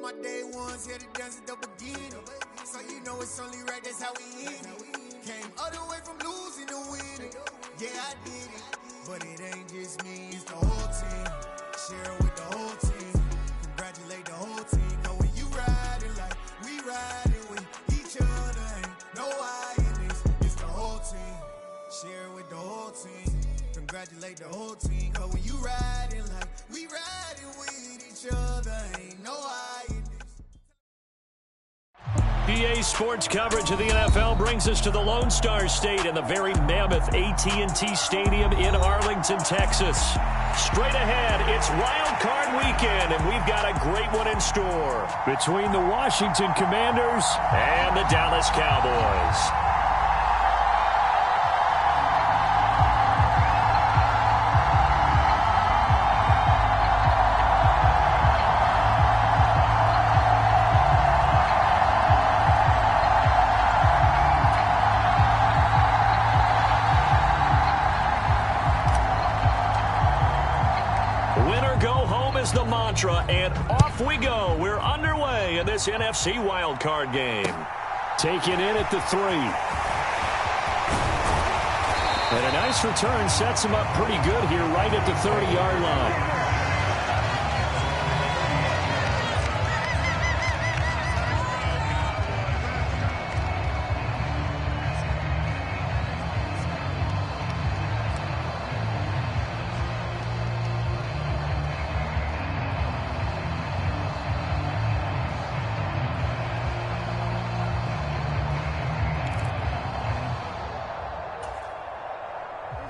my day ones here to dance at the beginning. So you know it's only right, that's how we end it. Came all the way from losing to winning. Yeah, I did it. But it ain't just me, it's the whole team. Share it with the whole team. Congratulate the whole team. Cause when you riding like we riding with each other, ain't no I in this. It's the whole team. Share it with the whole team. Congratulate the whole team. Cause when you riding like we riding with each other, ain't no I in this. EA Sports coverage of the NFL brings us to the Lone Star State and the very mammoth AT&T Stadium in Arlington, Texas. Straight ahead, it's Wild Card Weekend, and we've got a great one in store between the Washington Commanders and the Dallas Cowboys. The mantra, and off we go. We're underway in this NFC wildcard game. Taken in at the 3. And a nice return sets him up pretty good here right at the 30-yard line.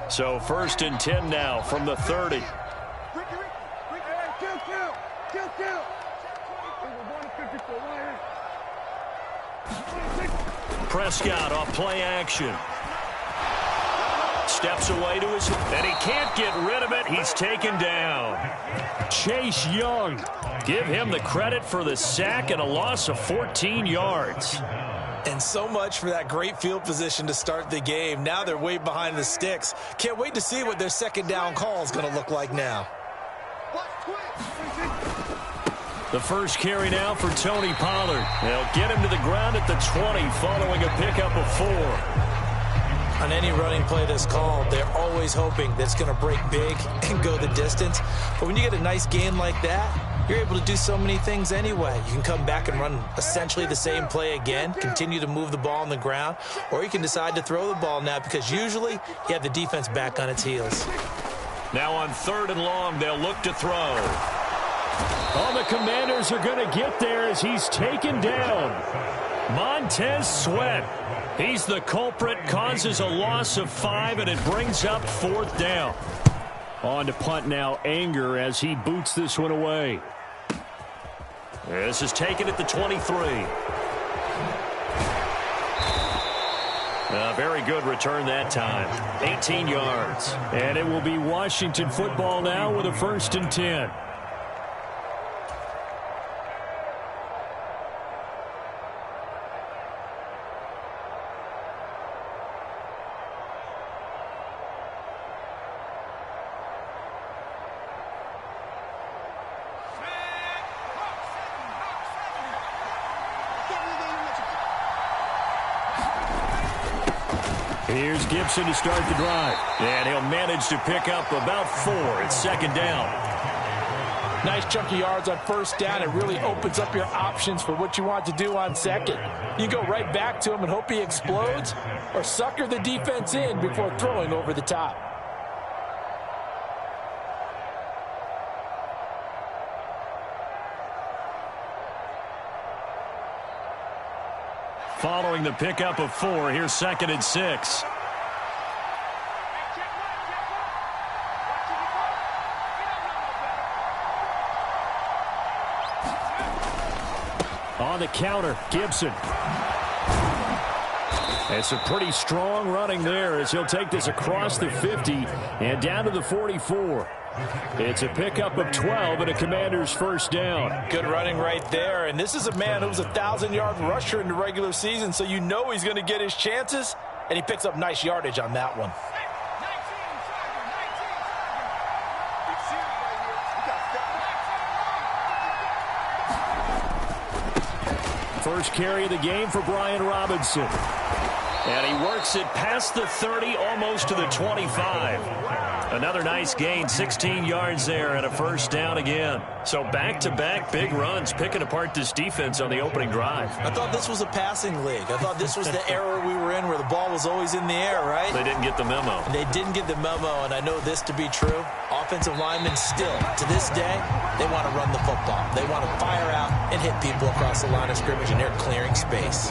So 1st and 10 now from the 30. Prescott off play action. Steps away to his, and he can't get rid of it. He's taken down. Chase Young. Give him the credit for the sack and a loss of 14 yards. And so much for that great field position to start the game. Now they're way behind the sticks. Can't wait to see what their second down call is going to look like now. The first carry now for Tony Pollard. They'll get him to the ground at the 20 following a pickup of 4. On any running play that's called, they're always hoping that it's going to break big and go the distance. But when you get a nice gain like that, you're able to do so many things anyway. You can come back and run essentially the same play again, continue to move the ball on the ground, or you can decide to throw the ball now because usually you have the defense back on its heels. Now on 3rd and long, they'll look to throw. All the Commanders are going to get there as he's taken down. Montez Sweat. He's the culprit, causes a loss of 5, and it brings up 4th down. On to punt now, Anger, as he boots this one away. This is taken at the 23. A very good return that time. 18 yards. And it will be Washington football now with a 1st and 10. Here's Gibson to start the drive. And he'll manage to pick up about 4. It's 2nd down. Nice chunky yards on 1st down. It really opens up your options for what you want to do on 2nd. You go right back to him and hope he explodes, or sucker the defense in before throwing over the top. Following the pickup of 4, here's 2nd and 6. On the counter, Gibson. It's a pretty strong running there as he'll take this across the 50 and down to the 44. It's a pickup of 12 and a Commander's 1st down. Good running right there. And this is a man who's a 1,000-yard rusher in the regular season, so you know he's going to get his chances, and he picks up nice yardage on that one. first carry of the game for Brian Robinson. And he works it past the 30, almost to the 25. Another nice gain, 16 yards there, and a first down again. So back-to-back big runs, picking apart this defense on the opening drive. I thought this was a passing league. I thought this was the era we were in where the ball was always in the air, right? They didn't get the memo. They didn't get the memo, and I know this to be true. Offensive linemen still, to this day, they want to run the football. They want to fire out and hit people across the line of scrimmage, and they're clearing space.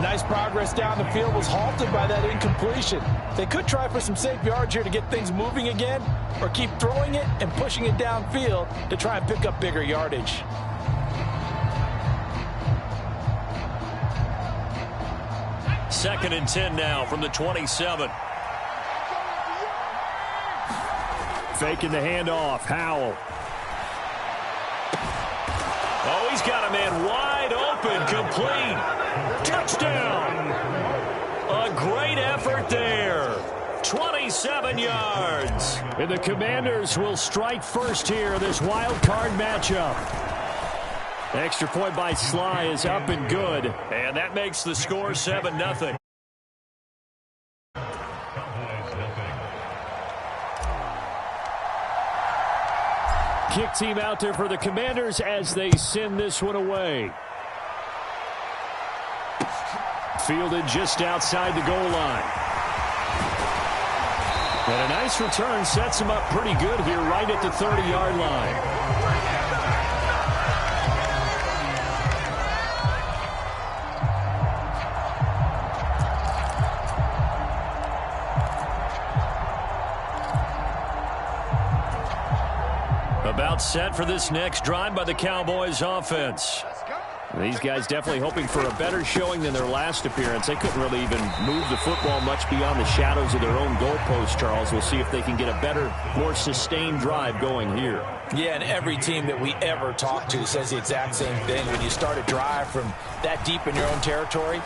Nice progress down the field was halted by that incompletion. They could try for some safe yards here to get things moving again, or keep throwing it and pushing it downfield to try and pick up bigger yardage. Second and 10 now from the 27. Faking the handoff. Howell. Oh, he's got a man wide open. Complete. Touchdown. A great effort there. 27 yards. And the Commanders will strike first here, this wild card matchup. Extra point by Sly is up and good. And that makes the score 7-0. Kick team out there for the Commanders as they send this one away. Fielded just outside the goal line. And a nice return sets him up pretty good here right at the 30-yard line. About set for this next drive by the Cowboys offense. These guys definitely hoping for a better showing than their last appearance. They couldn't really even move the football much beyond the shadows of their own goalpost, Charles. We'll see if they can get a better, more sustained drive going here. Yeah, and every team that we ever talk to says the exact same thing. When you start a drive from that deep in your own territory,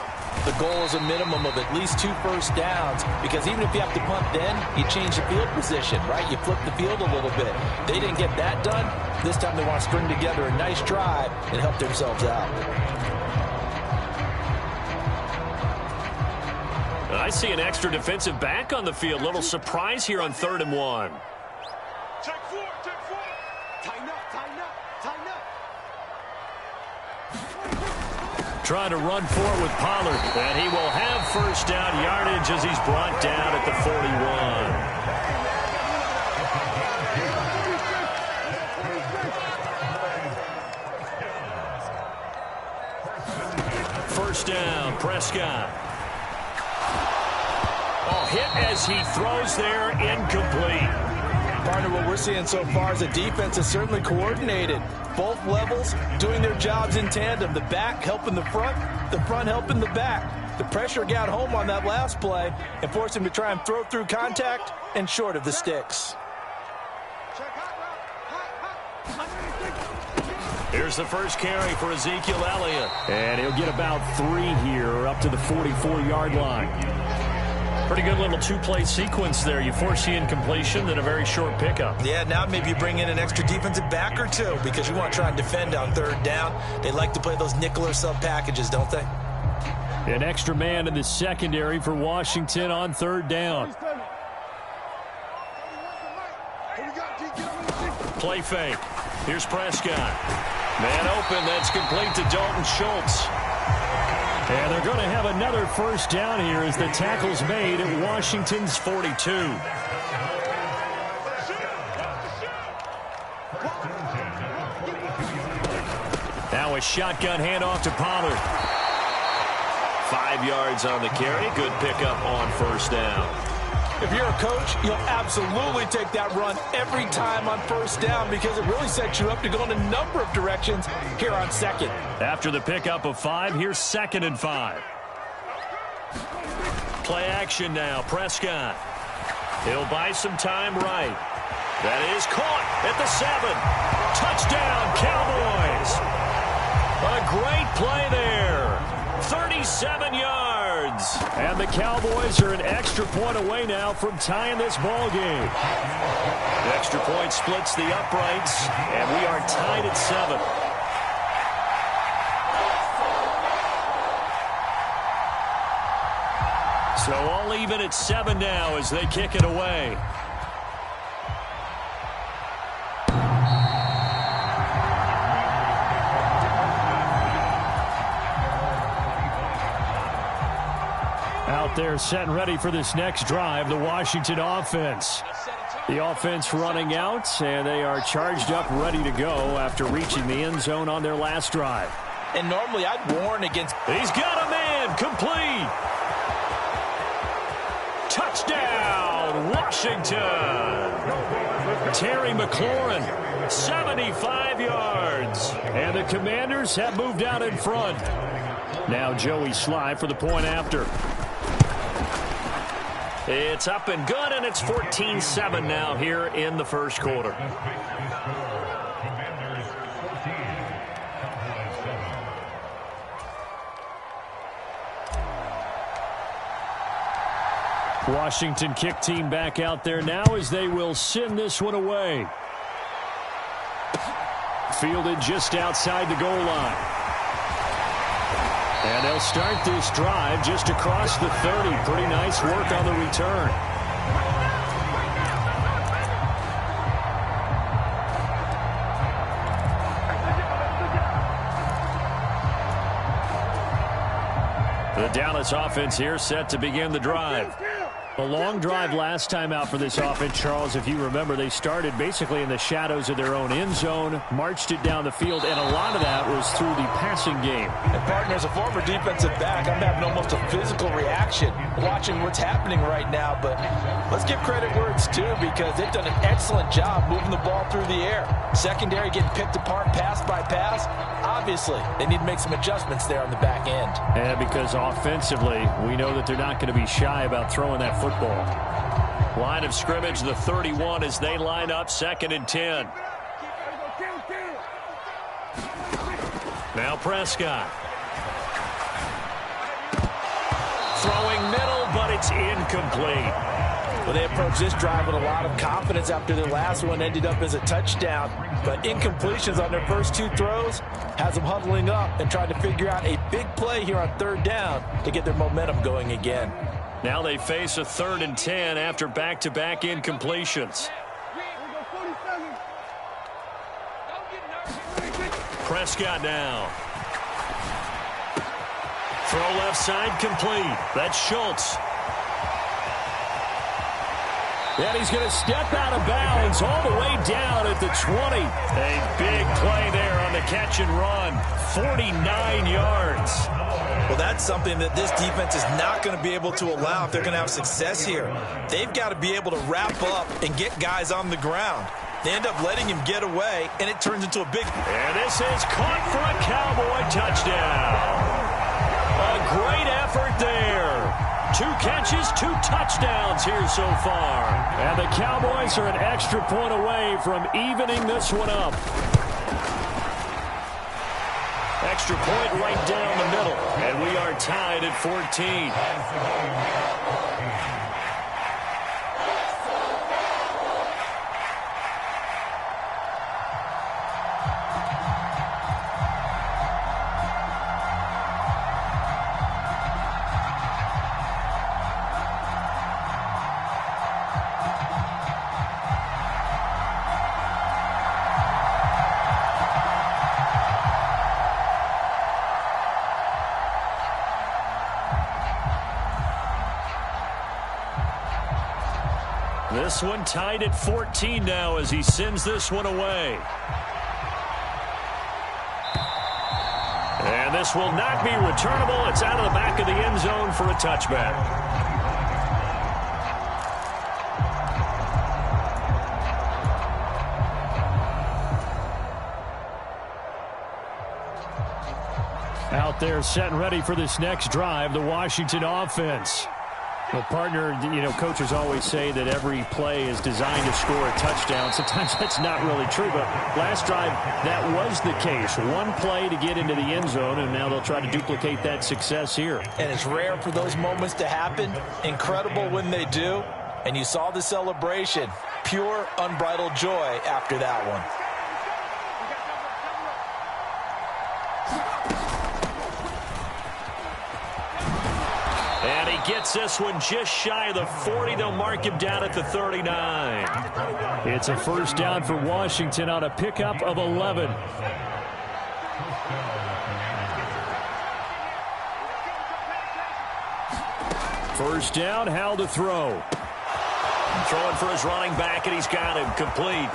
the goal is a minimum of at least 2 first downs, because even if you have to punt then, you change the field position, right? You flip the field a little bit. They didn't get that done. This time they want to string together a nice drive and help themselves out. I see an extra defensive back on the field. Little surprise here on 3rd and 1. Take 4, take 4. Tighten up, tighten up, tighten up. Trying to run forward with Pollard. And he will have first down yardage as he's brought down at the 41. First down, Prescott. Oh, hit as he throws there, incomplete. Partner, what we're seeing so far is the defense is certainly coordinated. Both levels doing their jobs in tandem. The back helping the front helping the back. The pressure got home on that last play and forced him to try and throw through contact and short of the sticks. Here's the first carry for Ezekiel Elliott. And he'll get about 3 here up to the 44-yard line. Pretty good little 2-play sequence there. You force the incompletion, then a very short pickup. Yeah, now maybe you bring in an extra defensive back or 2 because you want to try and defend on 3rd down. They like to play those nickel or sub packages, don't they? An extra man in the secondary for Washington on 3rd down. Play fake. Here's Prescott. Man open, that's complete to Dalton Schultz. And they're going to have another first down here as the tackle's made at Washington's 42. Now a shotgun handoff to Pollard. 5 yards on the carry. Good pickup on first down. If you're a coach, you'll absolutely take that run every time on first down because it really sets you up to go in a number of directions here on 2nd. After the pickup of 5, here's 2nd and 5. Play action now, Prescott. He'll buy some time right. That is caught at the 7. Touchdown, Cowboys. A great play there. 37 yards. And the Cowboys are an extra point away now from tying this ball game. The extra point splits the uprights, and we are tied at 7. So all even at 7 now as they kick it away. Out there set and ready for this next drive, the Washington offense. The offense running out, and they are charged up, ready to go after reaching the end zone on their last drive. And normally I'd warn against... He's got a man, complete. Touchdown, Washington. Terry McLaurin, 75 yards. And the Commanders have moved out in front. Now Joey Sly for the point after. It's up and good, and it's 14-7 now here in the first quarter. Washington kick team back out there now as they will send this one away. Fielded just outside the goal line. And they'll start this drive just across the 30. Pretty nice work on the return. The Dallas offense here set to begin the drive. A long drive last time out for this offense, Charles. If you remember, they started basically in the shadows of their own end zone, marched it down the field, and a lot of that was through the passing game. And partner, as a former defensive back, I'm having almost a physical reaction watching what's happening right now. But let's give credit where it's due, because they've done an excellent job moving the ball through the air. Secondary getting picked apart pass by pass. Obviously, they need to make some adjustments there on the back end. And because offensively, we know that they're not going to be shy about throwing that football. Line of scrimmage, the 31, as they line up 2nd and 10. Now Prescott. Throwing middle, but it's incomplete. Well, they approached this drive with a lot of confidence after their last one ended up as a touchdown. But incompletions on their first 2 throws has them huddling up and trying to figure out a big play here on 3rd down to get their momentum going again. Now they face a 3rd and 10 after back-to-back incompletions. Prescott now. Throw left side complete. That's Schultz. And he's going to step out of bounds all the way down at the 20. A big play there on the catch and run. 49 yards. Well, that's something that this defense is not going to be able to allow if they're going to have success here. They've got to be able to wrap up and get guys on the ground. They end up letting him get away, and it turns into a big... And this is caught for a Cowboy touchdown. A great effort there. 2 catches, 2 touchdowns here so far. And the Cowboys are an extra point away from evening this one up. Extra point right down the middle. And we are tied at 14. This one tied at 14 now as he sends this one away. And this will not be returnable. It's out of the back of the end zone for a touchback. Out there set and ready for this next drive, the Washington offense. Well, partner, coaches always say that every play is designed to score a touchdown. Sometimes that's not really true, but last drive, that was the case. One play to get into the end zone, and now they'll try to duplicate that success here. And it's rare for those moments to happen. Incredible when they do. And you saw the celebration. Pure, unbridled joy after that one. gets this one just shy of the 40. They'll mark him down at the 39. It's a first down for Washington on a pickup of 11. First down, Howell to throw. Throwing for his running back, and he's got him complete.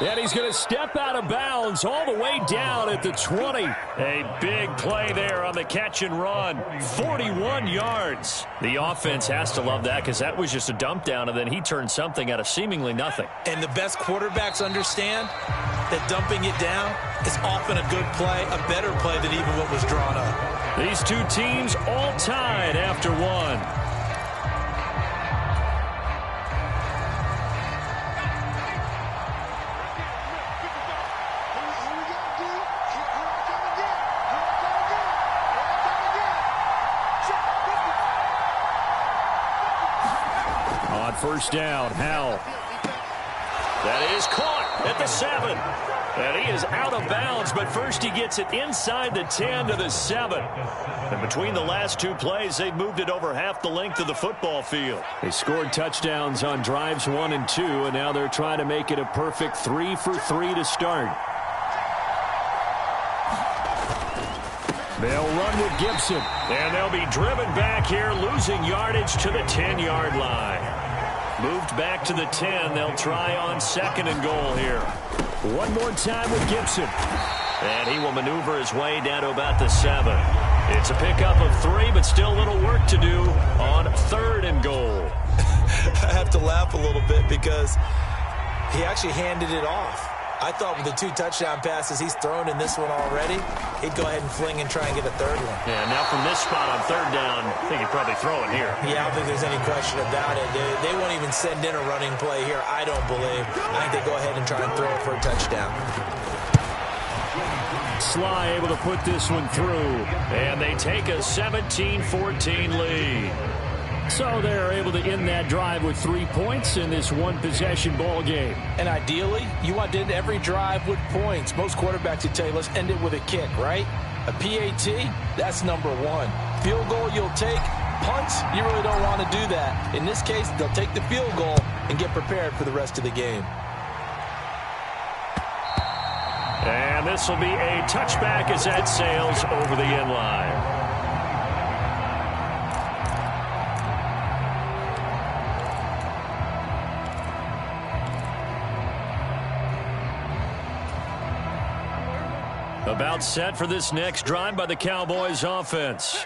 And he's going to step out of bounds all the way down at the 20. A big play there on the catch and run. 41 yards. The offense has to love that because that was just a dump down, and then he turned something out of seemingly nothing. And the best quarterbacks understand that dumping it down is often a good play, a better play than even what was drawn up. These two teams all tied after one. First down, Howell. That is caught at the 7. And he is out of bounds, but first he gets it inside the 10 to the 7. And between the last two plays, they've moved it over half the length of the football field. They scored touchdowns on drives 1 and 2, and now they're trying to make it a perfect 3 for 3 to start. They'll run with Gibson. And they'll be driven back here, losing yardage to the 10-yard line. Moved back to the 10. They'll try on 2nd and goal here. One more time with Gibson. And he will maneuver his way down to about the 7. It's a pickup of 3, but still a little work to do on 3rd and goal. I have to laugh a little bit because he actually handed it off. I thought with the 2 touchdown passes he's thrown in this one already, he'd go ahead and fling and try and get a 3rd one. Yeah, now from this spot on 3rd down, I think he'd probably throw it here. Yeah, I don't think there's any question about it. They won't even send in a running play here, I don't believe. I think they go ahead and try and throw it for a touchdown. Sly able to put this one through. And they take a 17-14 lead. So they're able to end that drive with 3 points in this one-possession ball game. And ideally, you want to end every drive with points. Most quarterbacks would tell you, let's end it with a kick, right? A PAT, that's number 1. Field goal you'll take. Punts, you really don't want to do that. In this case, they'll take the field goal and get prepared for the rest of the game. And this will be a touchback as that sails over the end line. About set for this next drive by the Cowboys offense.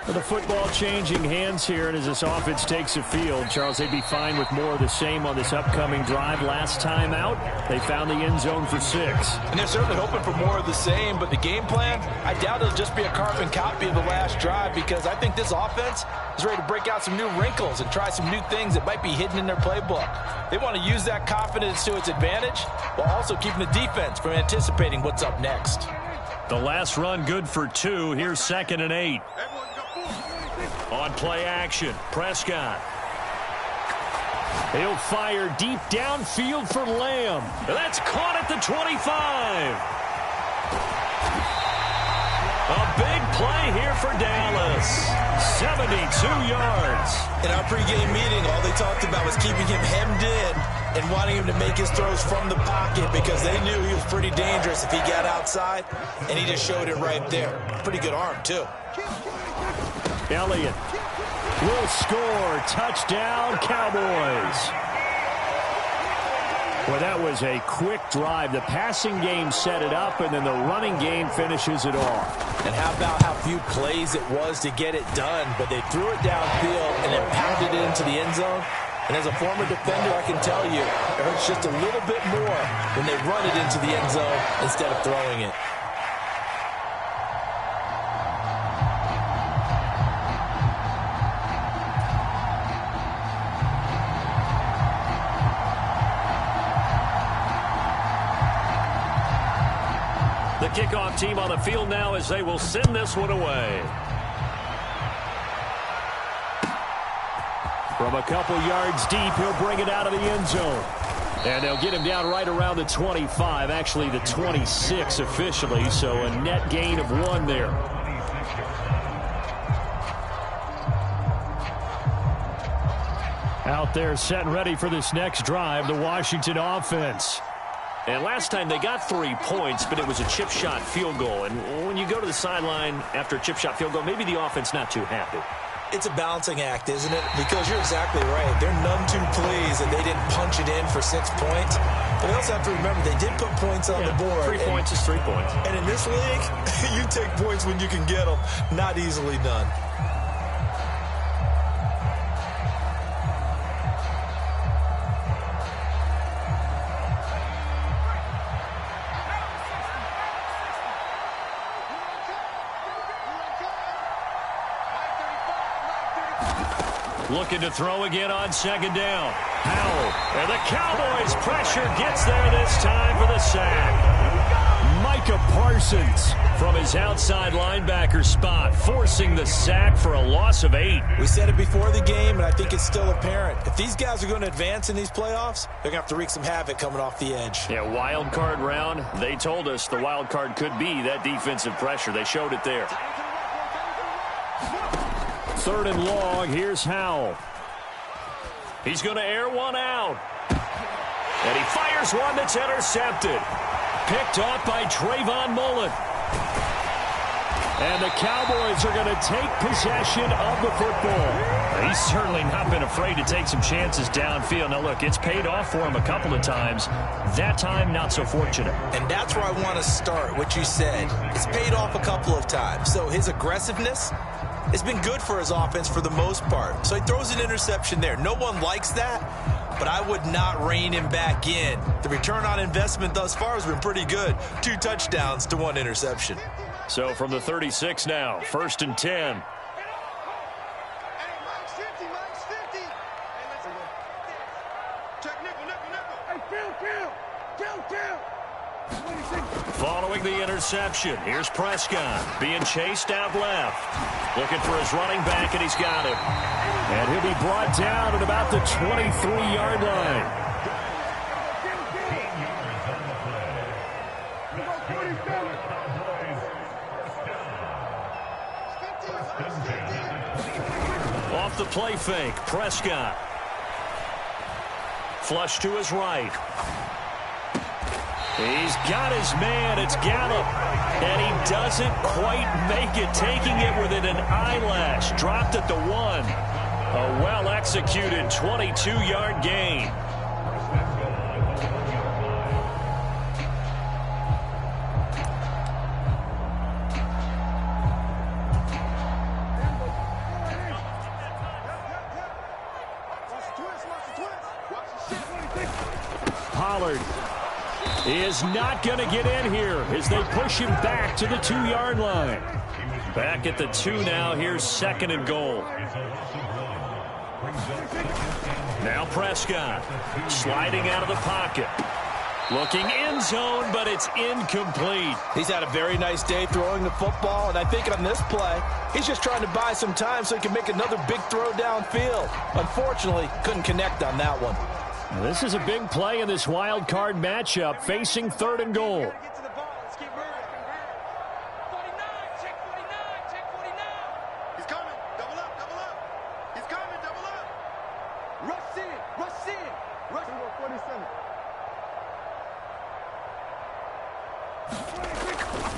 The football changing hands here, and as this offense takes the field, Charles, they'd be fine with more of the same on this upcoming drive. Last time out, they found the end zone for 6. And they're certainly hoping for more of the same, but the game plan, I doubt it'll just be a carbon copy of the last drive because I think this offense is ready to break out some new wrinkles and try some new things that might be hidden in their playbook. They want to use that confidence to its advantage while also keeping the defense from anticipating what's up next. The last run good for 2. Here's 2nd and 8. On play action, Prescott. He'll fire deep downfield for Lamb. That's caught at the 25. A big play here for Dallas. 72 yards. In our pregame meeting, all they talked about was keeping him hemmed in and wanting him to make his throws from the pocket because they knew he was pretty dangerous if he got outside, and he just showed it right there. Pretty good arm, too. Elliott will score. Touchdown, Cowboys. Well, that was a quick drive. The passing game set it up, and then the running game finishes it off. And how about how few plays it was to get it done, but they threw it downfield and then pounded it into the end zone. And as a former defender, I can tell you, it hurts just a little bit more when they run it into the end zone instead of throwing it. The kickoff team on the field now as they will send this one away. From a couple yards deep, he'll bring it out of the end zone. And they'll get him down right around the 25, actually the 26 officially, so a net gain of 1 there. Out there set and ready for this next drive, the Washington offense. And last time they got 3 points, but it was a chip shot field goal. And when you go to the sideline after a chip shot field goal, maybe the offense not too happy. It's a balancing act, isn't it? Because you're exactly right. They're none too pleased that they didn't punch it in for 6 points. But they also have to remember they did put points on the board. 3 points is 3 points. And in this league, you take points when you can get them. Not easily done. Looking to throw again on second down. Howell. And the Cowboys pressure gets there this time for the sack. Micah Parsons from his outside linebacker spot, forcing the sack for a loss of 8. We said it before the game, and I think it's still apparent. If these guys are going to advance in these playoffs, they're going to have to wreak some havoc coming off the edge. Yeah, wild card round. They told us the wild card could be that defensive pressure. They showed it there. 3rd and long. Here's Howell. He's going to air one out. And he fires one that's intercepted. Picked off by Trayvon Mullen. And the Cowboys are going to take possession of the football. He's certainly not been afraid to take some chances downfield. Now, look, it's paid off for him a couple of times. That time, not so fortunate. And that's where I want to start, what you said. It's paid off a couple of times. So his aggressiveness, it's been good for his offense for the most part. So he throws an interception there. No one likes that, but I would not rein him back in. The return on investment thus far has been pretty good. 2 touchdowns to 1 interception. So from the 36 now, 1st and 10. Following the interception, here's Prescott being chased out left. Looking for his running back, and he's got him. And he'll be brought down at about the 23-yard line. Off the play fake, Prescott. Flush to his right. He's got his man. It's Gallup. And he doesn't quite make it, taking it within an eyelash. Dropped at the 1. A well-executed 22-yard gain. Pollard is not going to get in here as they push him back to the 2-yard line. Back at the 2 now. Here's 2nd and goal. Now Prescott sliding out of the pocket. Looking end zone, but it's incomplete. He's had a very nice day throwing the football, and I think on this play, he's just trying to buy some time so he can make another big throw downfield. Unfortunately, couldn't connect on that one. This is a big play in this wild card matchup, facing 3rd and goal.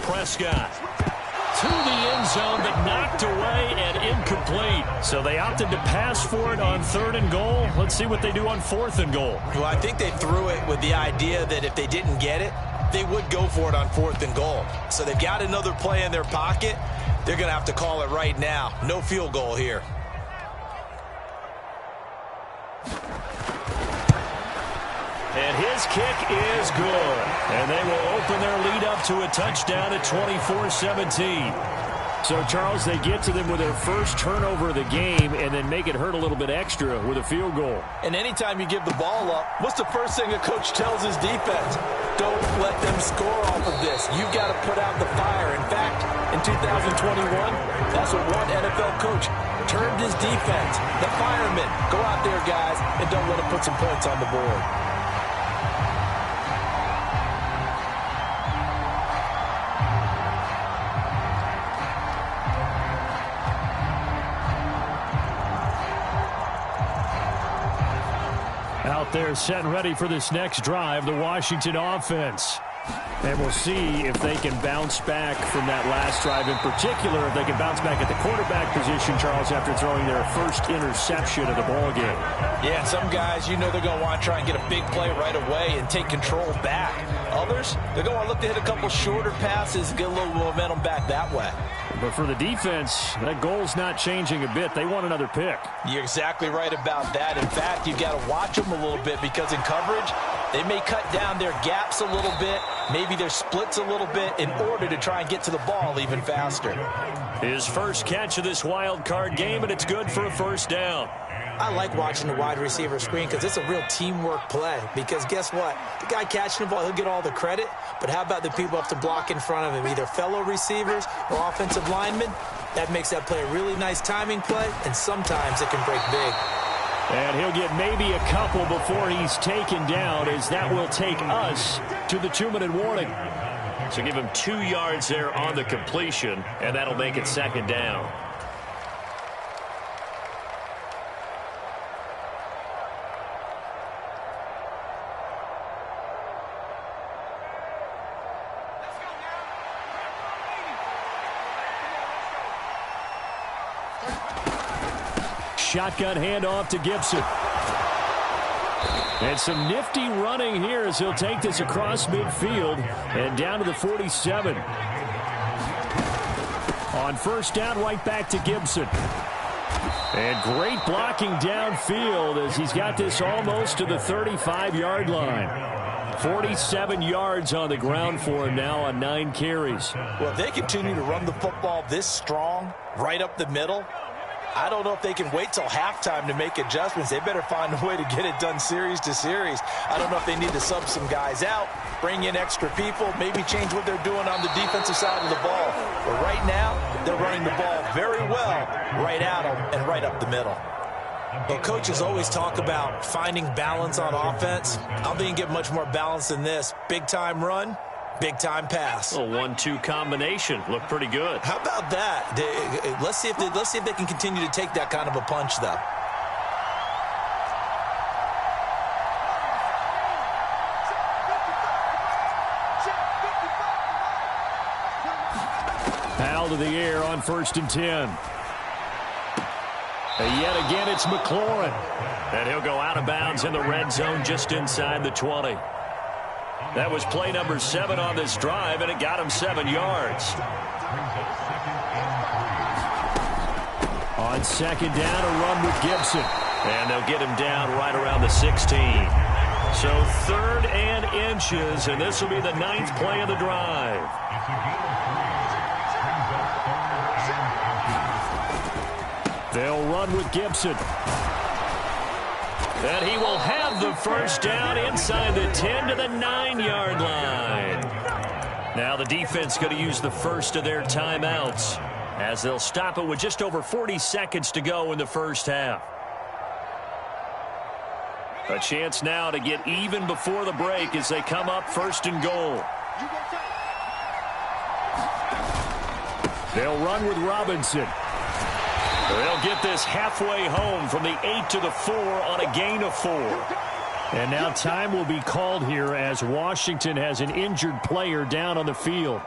Prescott to the end zone, but knocked away and incomplete. So they opted to pass for it on 3rd and goal. Let's see what they do on 4th and goal. Well, I think they threw it with the idea that if they didn't get it, they would go for it on 4th and goal. So they've got another play in their pocket. They're going to have to call it right now. No field goal here. And his kick is good. And they will open their lead up to a touchdown at 24-17. So, Charles, they get to them with their first turnover of the game and then make it hurt a little bit extra with a field goal. And anytime you give the ball up, what's the first thing a coach tells his defense? Don't let them score off of this. You've got to put out the fire. In fact, in 2021, that's what one NFL coach termed his defense. The firemen. Go out there, guys, and don't let them put some points on the board. They're set and ready for this next drive, the Washington offense. And we'll see if they can bounce back from that last drive. In particular, if they can bounce back at the quarterback position, Charles, after throwing their first interception of the ball game. Yeah, some guys, they're going to want to try and get a big play right away and take control back. Others, they're going to look to hit a couple shorter passes and get a little momentum back that way. But for the defense, that goal's not changing a bit. They want another pick. You're exactly right about that. In fact, you've got to watch them a little bit because in coverage, they may cut down their gaps a little bit, maybe their splits a little bit in order to try and get to the ball even faster. His first catch of this wild card game, and it's good for a first down. I like watching the wide receiver screen because it's a real teamwork play. Because guess what? The guy catching the ball, he'll get all the credit. But how about the people up to block in front of him, either fellow receivers or offensive linemen? That makes that play a really nice timing play, and sometimes it can break big. And he'll get maybe a couple before he's taken down, as that will take us to the 2-minute warning. So give him 2 yards there on the completion, and that'll make it second down. Shotgun handoff to Gibson. And some nifty running here as he'll take this across midfield and down to the 47. On first down, right back to Gibson. And great blocking downfield as he's got this almost to the 35-yard line. 47 yards on the ground for him now on 9 carries. Well, if they continue to run the football this strong, right up the middle, I don't know if they can wait till halftime to make adjustments. They better find a way to get it done series to series. I don't know if they need to sub some guys out, bring in extra people, maybe change what they're doing on the defensive side of the ball. But right now, they're running the ball very well right at them and right up the middle. Well, coaches always talk about finding balance on offense. I don't think you can get much more balance than this. Big-time run, big-time pass. A 1-2 combination. Looked pretty good. How about that? Let's see if they can continue to take that kind of a punch, though. Foul to the air on 1st and 10. And yet again, it's McLaurin. And he'll go out of bounds in the red zone just inside the 20. That was play number 7 on this drive, and it got him 7 yards. On second down, a run with Gibson. And they'll get him down right around the 16. So 3rd and inches, and this will be the 9th play of the drive. They'll run with Gibson. And he will have the first down inside the 10 to the 9-yard line. Now the defense going to use the first of their timeouts as they'll stop it with just over 40 seconds to go in the first half. A chance now to get even before the break as they come up 1st and goal. They'll run with Robinson. They'll get this halfway home from the 8 to the 4 on a gain of 4. And now time will be called here as Washington has an injured player down on the field.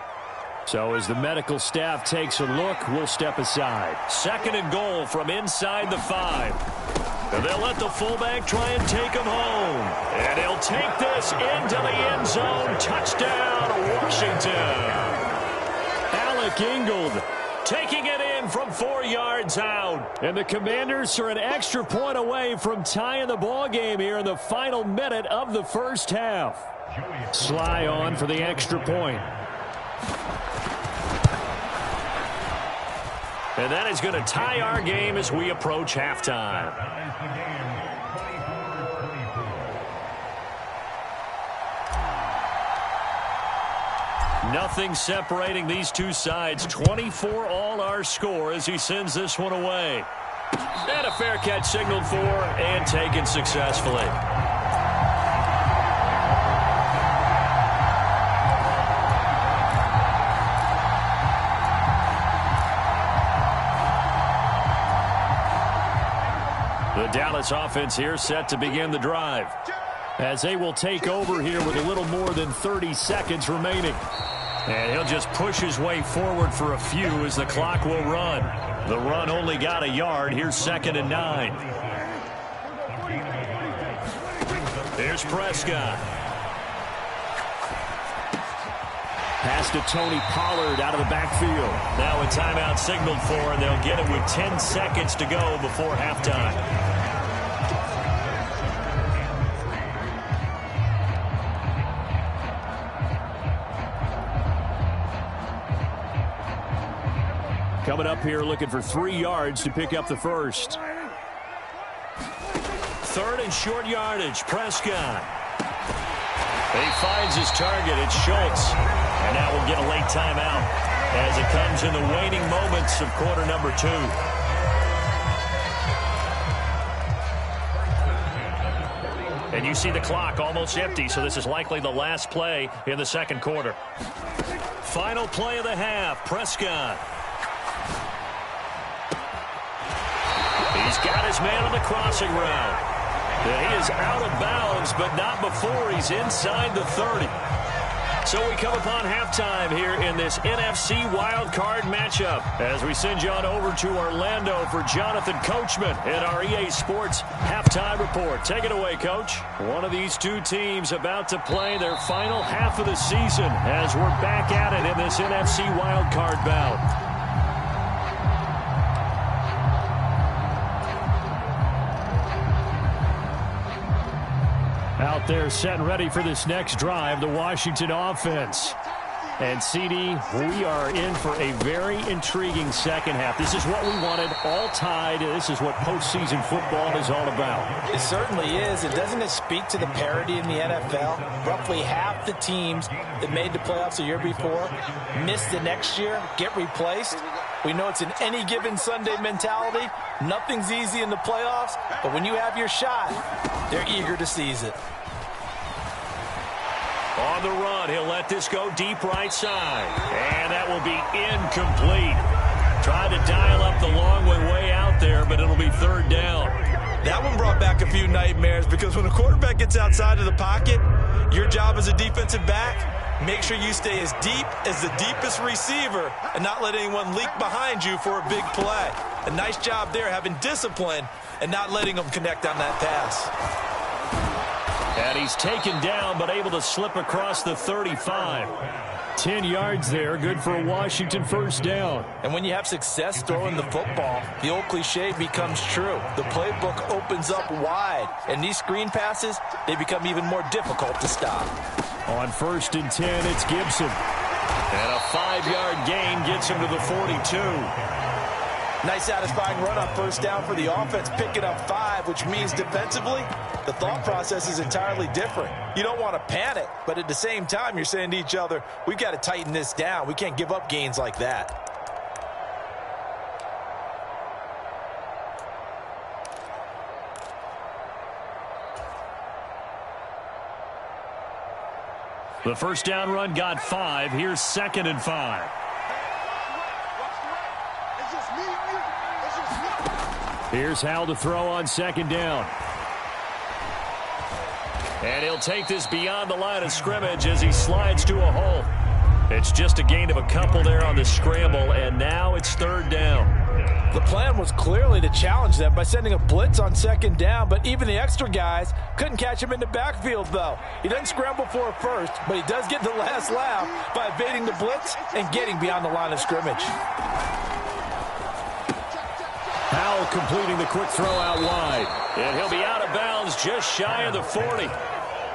So as the medical staff takes a look, we'll step aside. 2nd and goal from inside the 5. And they'll let the fullback try and take him home. And he'll take this into the end zone. Touchdown, Washington. Alec Ingold taking it in from 4 yards out. And the Commanders are an extra point away from tying the ball game here in the final minute of the first half. Sly on for the extra point. And that is going to tie our game as we approach halftime. Nothing separating these two sides. 24 all our score as he sends this one away. And a fair catch signaled for and taken successfully. The Dallas offense here set to begin the drive, as they will take over here with a little more than 30 seconds remaining. And he'll just push his way forward for a few as the clock will run. The run only got a yard. Here's 2nd and 9. Here's Prescott. Pass to Tony Pollard out of the backfield. Now a timeout signaled for, and they'll get it with 10 seconds to go before halftime. Coming up here looking for 3 yards to pick up the first. 3rd and short yardage. Prescott. He finds his target. It's Schultz. And now we'll get a late timeout as it comes in the waning moments of quarter number 2. And you see the clock almost empty, so this is likely the last play in the second quarter. Final play of the half. Prescott. He's got his man on the crossing route. He is out of bounds, but not before he's inside the 30. So we come upon halftime here in this NFC wildcard matchup as we send you on over to Orlando for Jonathan Coachman in our EA Sports halftime report. Take it away, Coach. One of these two teams about to play their final half of the season as we're back at it in this NFC wildcard bout. Out there set and ready for this next drive, the Washington offense. And, CD, we are in for a very intriguing second half. This is what we wanted, all tied. This is what postseason football is all about. It certainly is. And doesn't it speak to the parity in the NFL? Roughly half the teams that made the playoffs the year before miss the next year, get replaced. We know it's an any given Sunday mentality. Nothing's easy in the playoffs, but when you have your shot, they're eager to seize it. On the run, he'll let this go deep right side. And that will be incomplete. Tried to dial up the long one way out there, but it'll be 3rd down. That one brought back a few nightmares because when a quarterback gets outside of the pocket, your job as a defensive back, make sure you stay as deep as the deepest receiver and not let anyone leak behind you for a big play. A nice job there having discipline and not letting them connect on that pass. And he's taken down but able to slip across the 35. 10 yards there, good for a Washington 1st down. And when you have success throwing the football, the old cliche becomes true. The playbook opens up wide, and these screen passes, they become even more difficult to stop. On 1st and 10, it's Gibson. And a 5-yard gain gets him to the 42. Nice satisfying run on 1st down for the offense, picking up 5, which means defensively, the thought process is entirely different. You don't want to panic, but at the same time, you're saying to each other, we've got to tighten this down. We can't give up gains like that. The 1st down run got 5. Here's 2nd and 5. Here's Howell to throw on 2nd down. And he'll take this beyond the line of scrimmage as he slides to a hole. It's just a gain of a couple there on the scramble, and now it's 3rd down. The plan was clearly to challenge them by sending a blitz on 2nd down, but even the extra guys couldn't catch him in the backfield, though. He doesn't scramble for it first, but he does get the last laugh by evading the blitz and getting beyond the line of scrimmage. Howell completing the quick throw out wide. And he'll be out of bounds just shy of the 40.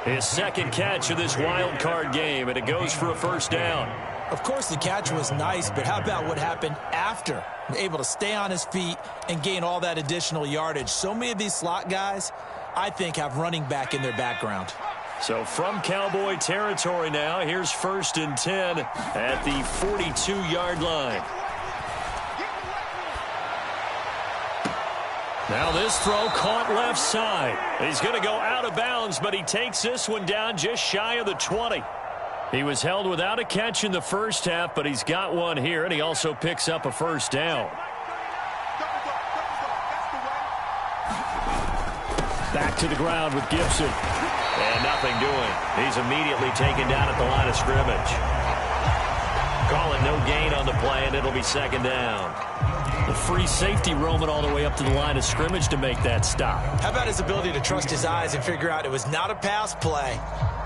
His 2nd catch of this wild card game, and it goes for a 1st down. Of course, the catch was nice, but how about what happened after? Able to stay on his feet and gain all that additional yardage. So many of these slot guys, I think, have running back in their background. So from Cowboy territory now, here's 1st and 10 at the 42-yard line. Now this throw caught left side. He's going to go out of bounds, but he takes this one down just shy of the 20. He was held without a catch in the 1st half, but he's got one here, and he also picks up a 1st down. to the ground with Gibson. And nothing doing. He's immediately taken down at the line of scrimmage. Call it no gain on the play, and it'll be second down. The free safety roaming all the way up to the line of scrimmage to make that stop. How about his ability to trust his eyes and figure out it was not a pass play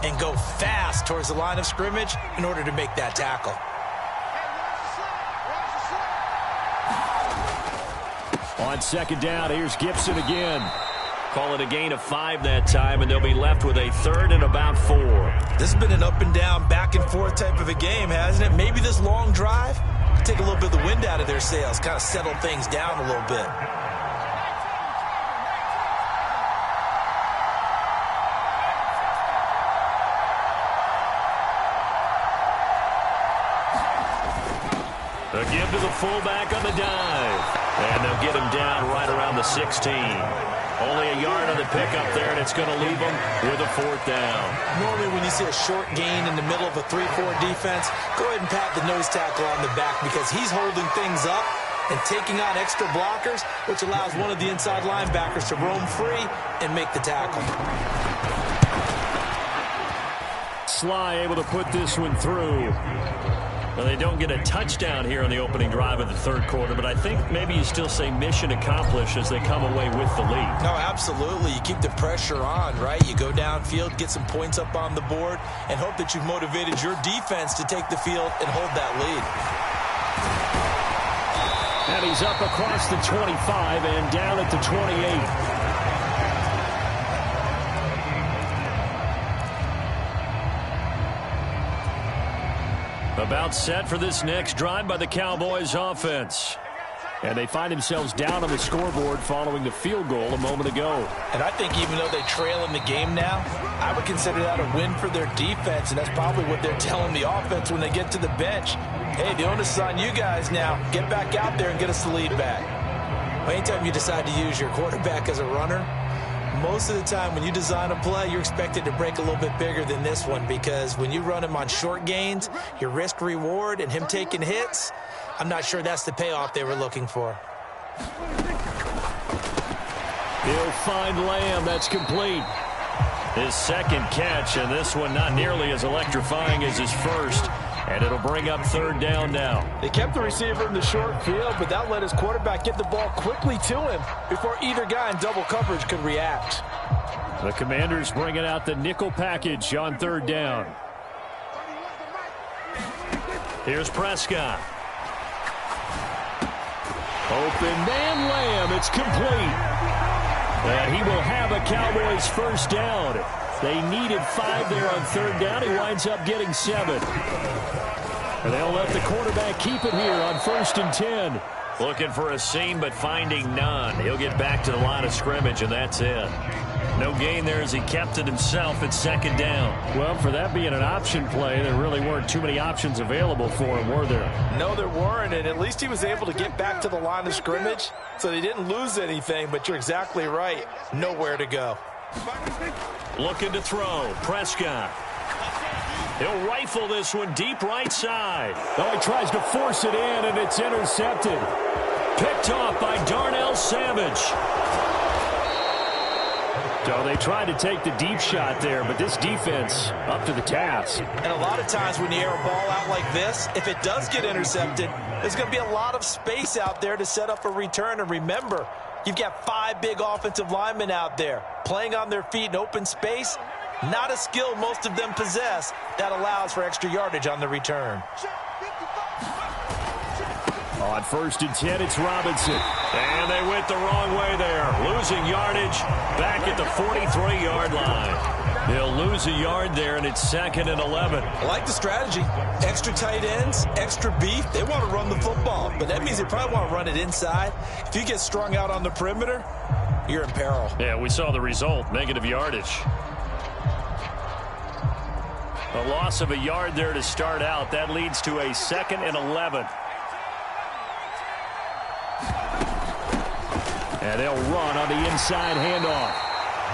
and go fast towards the line of scrimmage in order to make that tackle. On second down, here's Gibson again. Call it a gain of 5 that time, and they'll be left with a third and about 4. This has been an up and down, back and forth type of a game, hasn't it? Maybe this long drive could take a little bit of the wind out of their sails, kind of settle things down a little bit. A give to the fullback on the dive. And they'll get him down right around the 16. Only a yard on the pickup there, and it's going to leave them with a fourth down. Normally when you see a short gain in the middle of a 3-4 defense, go ahead and pat the nose tackle on the back because he's holding things up and taking on extra blockers, which allows one of the inside linebackers to roam free and make the tackle. Sly able to put this one through. Well, they don't get a touchdown here on the opening drive of the third quarter, but I think maybe you still say mission accomplished as they come away with the lead. No, absolutely. You keep the pressure on, right? You go downfield, get some points up on the board, and hope that you've motivated your defense to take the field and hold that lead. And he's up across the 25 and down at the 28. About set for this next drive by the Cowboys offense. And they find themselves down on the scoreboard following the field goal a moment ago. And I think even though they trail in the game now, I would consider that a win for their defense, and that's probably what they're telling the offense when they get to the bench. Hey, the onus is on you guys now. Get back out there and get us the lead back. Well, anytime you decide to use your quarterback as a runner, most of the time when you design a play, you're expected to break a little bit bigger than this one because when you run him on short gains, your risk reward and him taking hits, I'm not sure that's the payoff they were looking for. He'll find Lamb. That's complete. His second catch, and this one not nearly as electrifying as his first. And it'll bring up third down now. They kept the receiver in the short field, but that let his quarterback get the ball quickly to him before either guy in double coverage could react. The Commanders bringing out the nickel package on third down. Here's Prescott. Open man Lamb. It's complete. And he will have a Cowboys first down. They needed 5 there on third down. He winds up getting 7. And they'll let the quarterback keep it here on 1st and 10. Looking for a seam, but finding none. He'll get back to the line of scrimmage, and that's it. No gain there as he kept it himself at second down. Well, for that being an option play, there really weren't too many options available for him, were there? No, there weren't, and at least he was able to get back to the line of scrimmage, so they didn't lose anything, but you're exactly right. Nowhere to go. Looking to throw. Prescott. He'll rifle this one deep right side. Oh, he tries to force it in, and it's intercepted. Picked off by Darnell Savage. So they tried to take the deep shot there, but this defense up to the task. And a lot of times when you air a ball out like this, if it does get intercepted, there's going to be a lot of space out there to set up a return. And remember, you've got 5 big offensive linemen out there playing on their feet in open space. Not a skill most of them possess that allows for extra yardage on the return. On 1st and 10, it's Robinson. And they went the wrong way there. Losing yardage back at the 43-yard line. They'll lose a yard there, and it's 2nd and 11. I like the strategy. Extra tight ends, extra beef. They want to run the football, but that means they probably want to run it inside. If you get strung out on the perimeter, you're in peril. Yeah, we saw the result, negative yardage. A loss of a yard there to start out. That leads to a 2nd and 11. And they'll run on the inside handoff.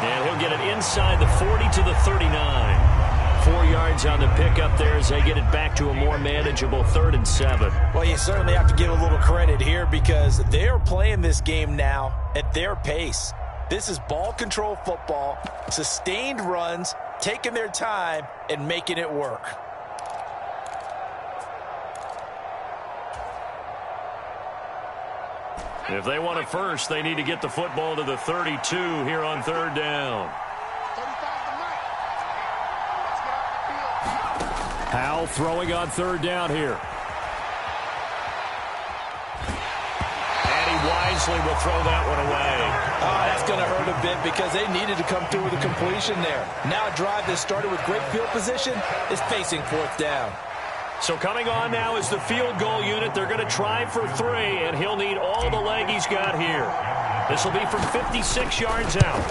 And he'll get it inside the 40 to the 39. 4 yards on the pickup there as they get it back to a more manageable 3rd and 7. Well, you certainly have to give a little credit here because they are playing this game now at their pace. This is ball control football, sustained runs, taking their time, and making it work. If they want it first, they need to get the football to the 32 here on third down. Howell throwing on third down here. And he wisely will throw that one away. Oh, that's going to hurt a bit because they needed to come through with a completion there. Now a drive that started with great field position is facing fourth down. So coming on now is the field goal unit. They're going to try for 3, and he'll need all the leg he's got here. This will be from 56 yards out.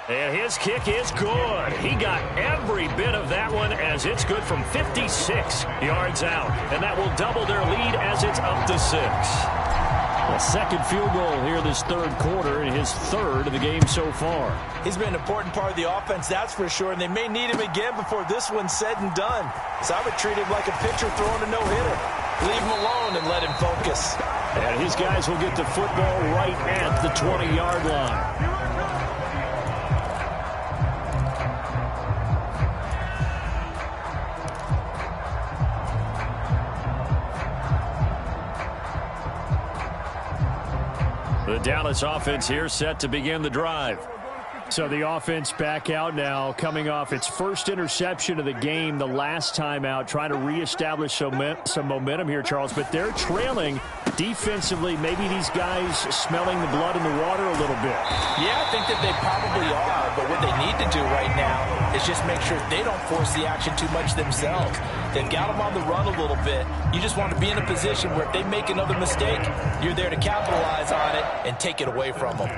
And his kick is good. He got every bit of that one as it's good from 56 yards out. And that will double their lead as it's up to 6. A second field goal here this third quarter, and his third of the game so far. He's been an important part of the offense, that's for sure, and they may need him again before this one's said and done. So I would treat him like a pitcher throwing a no-hitter. Leave him alone and let him focus. And his guys will get the football right at the 20-yard line. The Dallas offense here set to begin the drive. So the offense back out now, coming off its first interception of the game the last time out, trying to reestablish some momentum here, Charles. But they're trailing defensively. Maybe these guys smelling the blood in the water a little bit. Yeah, I think that they probably are. But what they need to do right now is just make sure they don't force the action too much themselves. They've got them on the run a little bit. You just want to be in a position where if they make another mistake, you're there to capitalize on it and take it away from them.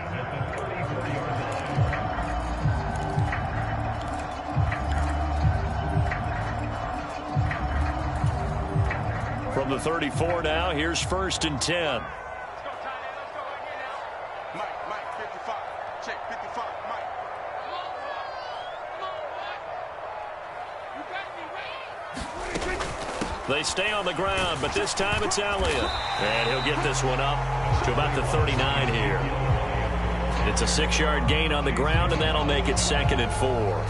From the 34 now, here's 1st and 10. Let's go, TNL. Let's go again now. Mike, 55. Check, 55, Mike. They stay on the ground, but this time it's Elliott. And he'll get this one up to about the 39 here. It's a 6-yard gain on the ground, and that'll make it 2nd and 4.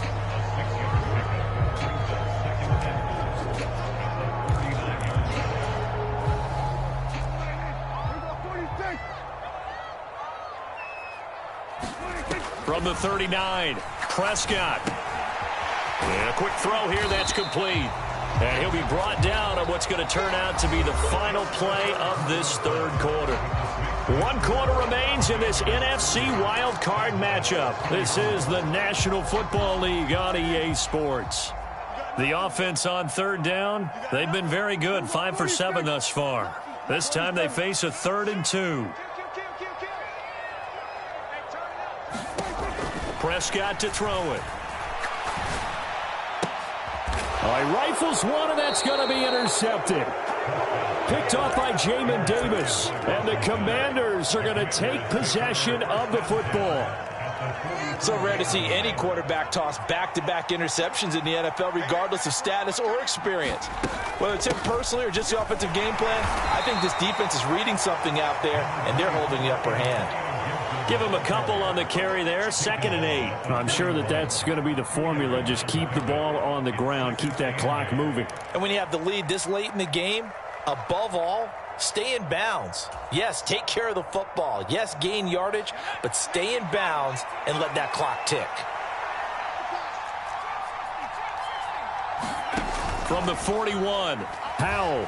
From the 39, Prescott. And a quick throw here, that's complete. And he'll be brought down on what's going to turn out to be the final play of this third quarter. 1 quarter remains in this NFC Wild Card matchup. This is the National Football League on EA Sports. The offense on third down, they've been very good, 5 for 7 thus far. This time they face a 3rd and 2. Prescott to throw it. Oh, he rifles one, and that's going to be intercepted. Picked off by Jamin Davis. And the Commanders are going to take possession of the football. So rare to see any quarterback toss back-to-back interceptions in the NFL, regardless of status or experience. Whether it's him personally or just the offensive game plan, I think this defense is reading something out there, and they're holding the upper hand. Give him a couple on the carry there, 2nd and 8. I'm sure that that's going to be the formula. Just keep the ball on the ground, keep that clock moving. And when you have the lead this late in the game, above all, stay in bounds. Yes, take care of the football. Yes, gain yardage, but stay in bounds and let that clock tick. From the 41, Howell.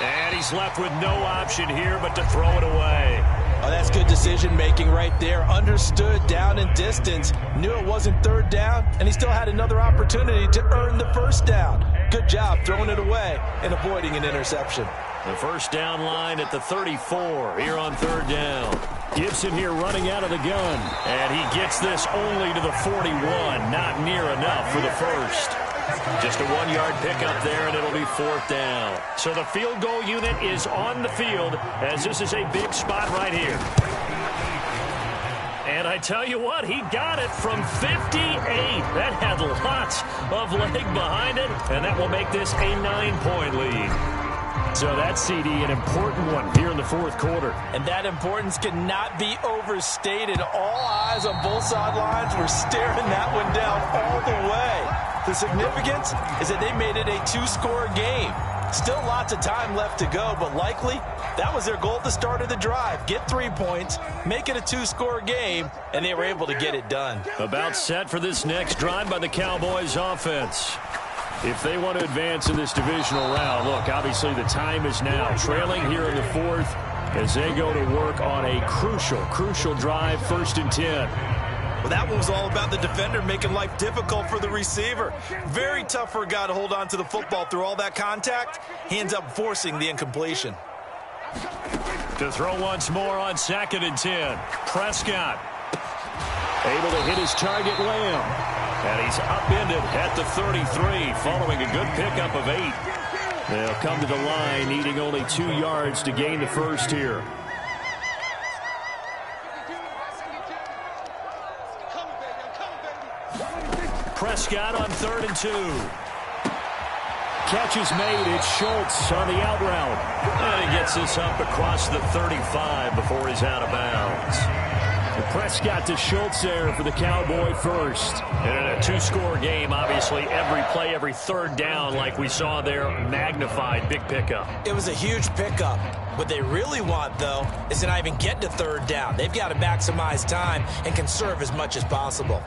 And he's left with no option here but to throw it away. Oh, that's good decision-making right there. Understood down and distance. Knew it wasn't third down, and he still had another opportunity to earn the first down. Good job throwing it away and avoiding an interception. The first down line at the 34 here on third down. Gibson here running out of the gun. And he gets this only to the 41. Not near enough for the first. Just a 1-yard pickup there, and it'll be 4th down. So the field goal unit is on the field, as this is a big spot right here. And I tell you what, he got it from 58. That had lots of leg behind it, and that will make this a 9-point lead. So that CD, an important one here in the fourth quarter. And that importance cannot be overstated. All eyes on both sidelines were staring that one down all the way. The significance is that they made it a two-score game. Still lots of time left to go, but likely that was their goal at the start of the drive. Get 3 points, make it a two-score game, and they were able to get it done. About set for this next drive by the Cowboys offense. If they want to advance in this divisional round, look, obviously the time is now. Trailing here in the fourth as they go to work on a crucial drive, 1st and 10. Well, that one was all about the defender making life difficult for the receiver. Very tough for a guy to hold on to the football through all that contact. He ends up forcing the incompletion. To throw once more on 2nd and 10. Prescott able to hit his target, Lamb. And he's upended at the 33 following a good pickup of 8. They'll come to the line needing only 2 yards to gain the first here. Prescott on 3rd and 2. Catch is made. It's Schultz on the out route. And he gets this up across the 35 before he's out of bounds. And Prescott to Schultz there for the Cowboy first. And in a two-score game, obviously, every play, every third down, like we saw there, magnified, big pickup. It was a huge pickup. What they really want, though, is to not even get to third down. They've got to maximize time and conserve as much as possible.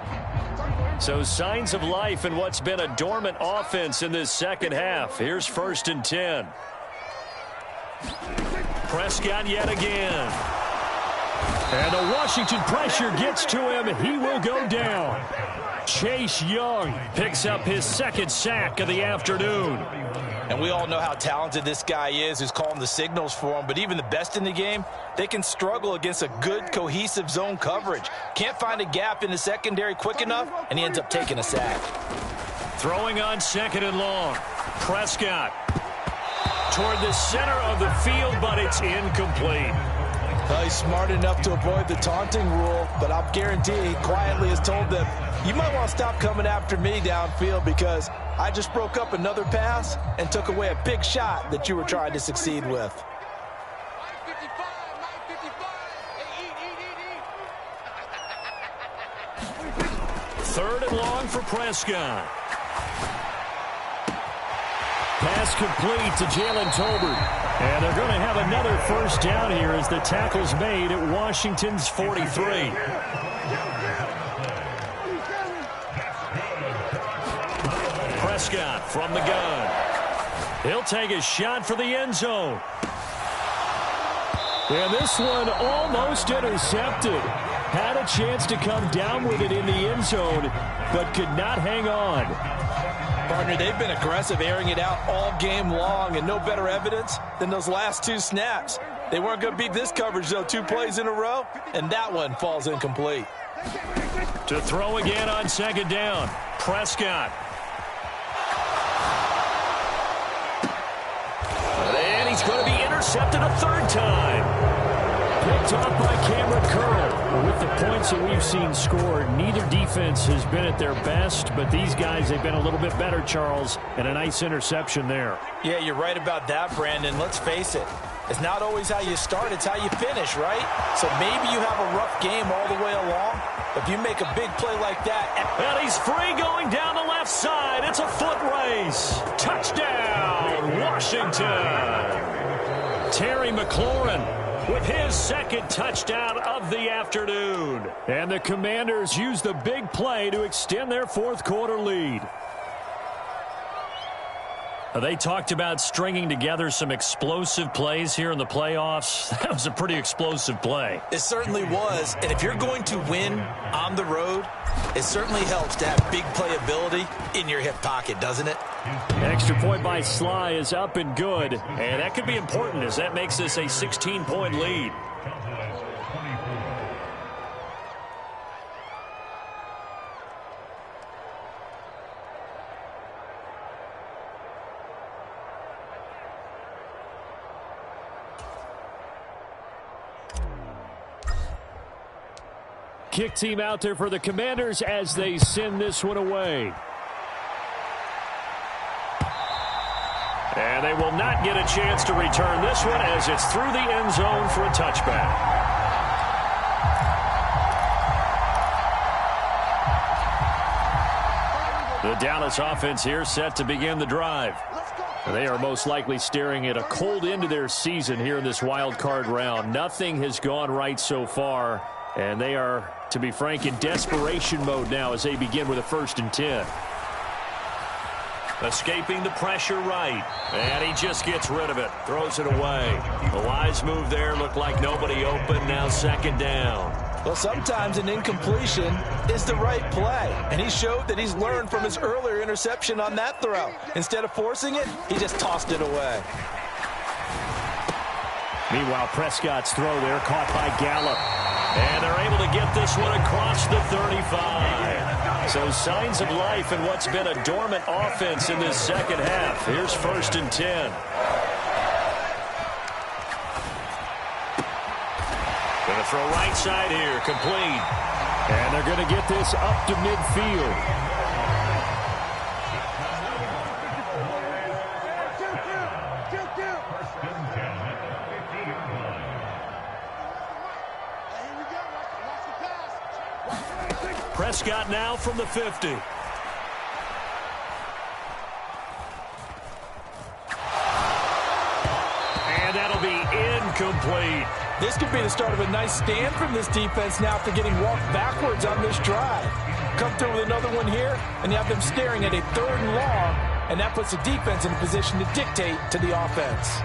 So signs of life in what's been a dormant offense in this second half. Here's 1st and 10. Prescott yet again. And the Washington pressure gets to him. He will go down. Chase Young picks up his 2nd sack of the afternoon. And we all know how talented this guy is who's calling the signals for him. But even the best in the game, they can struggle against a good, cohesive zone coverage. Can't find a gap in the secondary quick enough, and he ends up taking a sack. Throwing on 2nd and long. Prescott toward the center of the field, but it's incomplete. Well, he's smart enough to avoid the taunting rule, but I'll guarantee he quietly has told them, you might want to stop coming after me downfield because I just broke up another pass and took away a big shot that you were trying to succeed with. Third and long for Prescott. Pass complete to Jalen Tolbert. And they're going to have another first down here as the tackle's made at Washington's 43. Prescott from the gun. He'll take a shot for the end zone. And this one almost intercepted. Had a chance to come down with it in the end zone, but could not hang on. Partner, they've been aggressive, airing it out all game long, and no better evidence than those last 2 snaps. They weren't going to beat this coverage, though, 2 plays in a row, and that one falls incomplete. To throw again on 2nd down, Prescott. And he's going to be intercepted a 3rd time. Picked off by Cameron Curl. With the points that we've seen scored, neither defense has been at their best, but these guys, they've been a little bit better, Charles, and a nice interception there. Yeah, you're right about that, Brandon. Let's face it. It's not always how you start, it's how you finish, right? So maybe you have a rough game all the way along. If you make a big play like that. And he's free going down the left side. It's a foot race. Touchdown, Washington. Terry McLaurin with his 2nd touchdown of the afternoon. And the Commanders use the big play to extend their 4th quarter lead. They talked about stringing together some explosive plays here in the playoffs. That was a pretty explosive play. It certainly was. And if you're going to win on the road, it certainly helps to have big playability in your hip pocket, doesn't it? Extra point by Sly is up and good. And that could be important as that makes this a 16-point lead. Kick team out there for the Commanders as they send this one away. And they will not get a chance to return this one as it's through the end zone for a touchback. The Dallas offense here set to begin the drive. They are most likely staring at a cold end to their season here in this wild card round. Nothing has gone right so far, and they are, to be frank, in desperation mode now as they begin with a 1st and 10. Escaping the pressure right, and he just gets rid of it, throws it away. The wise move there, looked like nobody open, now 2nd down. Well, sometimes an incompletion is the right play, and he showed that he's learned from his earlier interception on that throw. Instead of forcing it, he just tossed it away. Meanwhile, Prescott's throw there caught by Gallup, and they're able to get this one across the 35. So signs of life in what's been a dormant offense in this second half. Here's 1st and 10. Going to throw right side here, complete. And they're going to get this up to midfield. Prescott now from the 50. And that'll be incomplete. This could be the start of a nice stand from this defense now after getting walked backwards on this drive. Come through with another one here, and you have them staring at a 3rd and long, and that puts the defense in a position to dictate to the offense.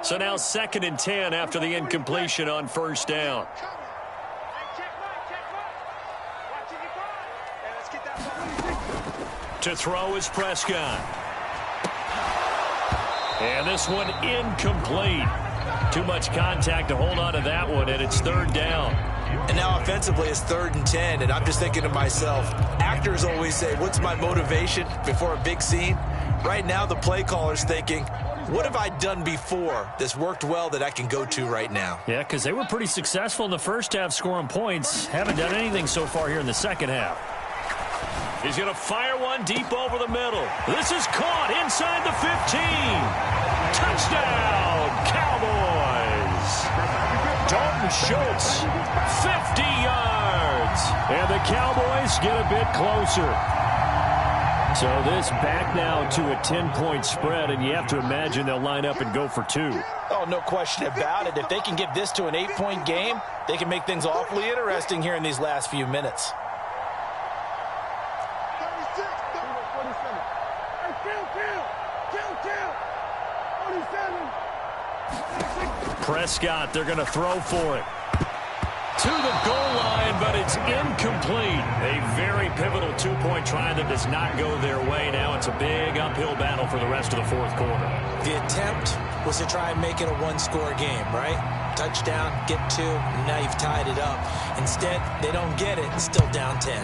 So now 2nd and 10 after the incompletion on 1st down. To throw is Prescott. And this one incomplete. Too much contact to hold on to that one, and it's 3rd down. And now offensively it's 3rd and 10, and I'm just thinking to myself, actors always say, what's my motivation before a big scene? Right now the play caller's thinking, what have I done before that's worked well that I can go to right now? Yeah, because they were pretty successful in the first half scoring points. Haven't done anything so far here in the second half. He's going to fire one deep over the middle. This is caught inside the 15. Touchdown, Cowboys. Dalton Schultz, 50 yards. And the Cowboys get a bit closer. So this back now to a 10-point spread, and you have to imagine they'll line up and go for 2. Oh, no question about it. If they can get this to an 8-point game, they can make things awfully interesting here in these last few minutes. Prescott, they're going to throw for it. To the goal line, but it's incomplete. A very pivotal 2-point try that does not go their way. Now it's a big uphill battle for the rest of the 4th quarter. The attempt was to try and make it a 1-score game, right? Touchdown, get 2, now you've tied it up. Instead, they don't get it, it's still down 10.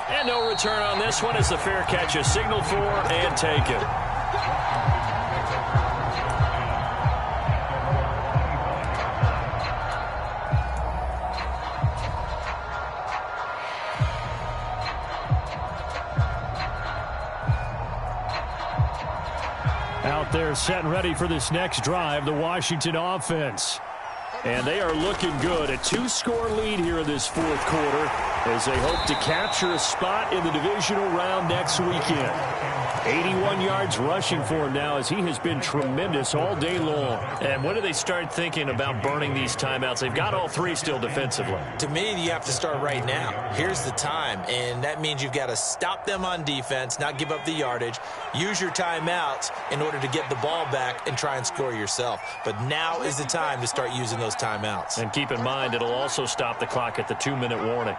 And no return on this one as the fair catch is signaled for and taken. Out there set and ready for this next drive, the Washington offense. And they are looking good. A 2-score lead here in this 4th quarter as they hope to capture a spot in the divisional round next weekend. 81 yards rushing for him now as he has been tremendous all day long. And when do they start thinking about burning these timeouts? They've got all 3 still defensively. To me, you have to start right now. Here's the time, and that means you've got to stop them on defense, not give up the yardage, use your timeouts in order to get the ball back and try and score yourself. But now is the time to start using those timeouts. And keep in mind, it'll also stop the clock at the 2-minute warning.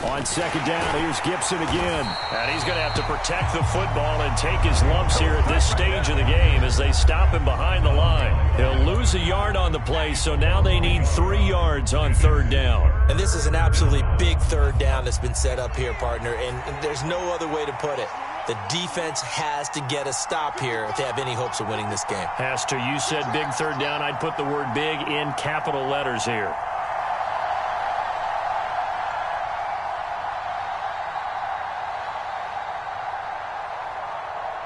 On 2nd down, here's Gibson again. And he's going to have to protect the football and take his lumps here at this stage of the game as they stop him behind the line. He'll lose a yard on the play, so now they need 3 yards on 3rd down. And this is an absolutely big 3rd down that's been set up here, partner, and there's no other way to put it. The defense has to get a stop here if they have any hopes of winning this game. Has to. You said big third down. I'd put the word big in capital letters here.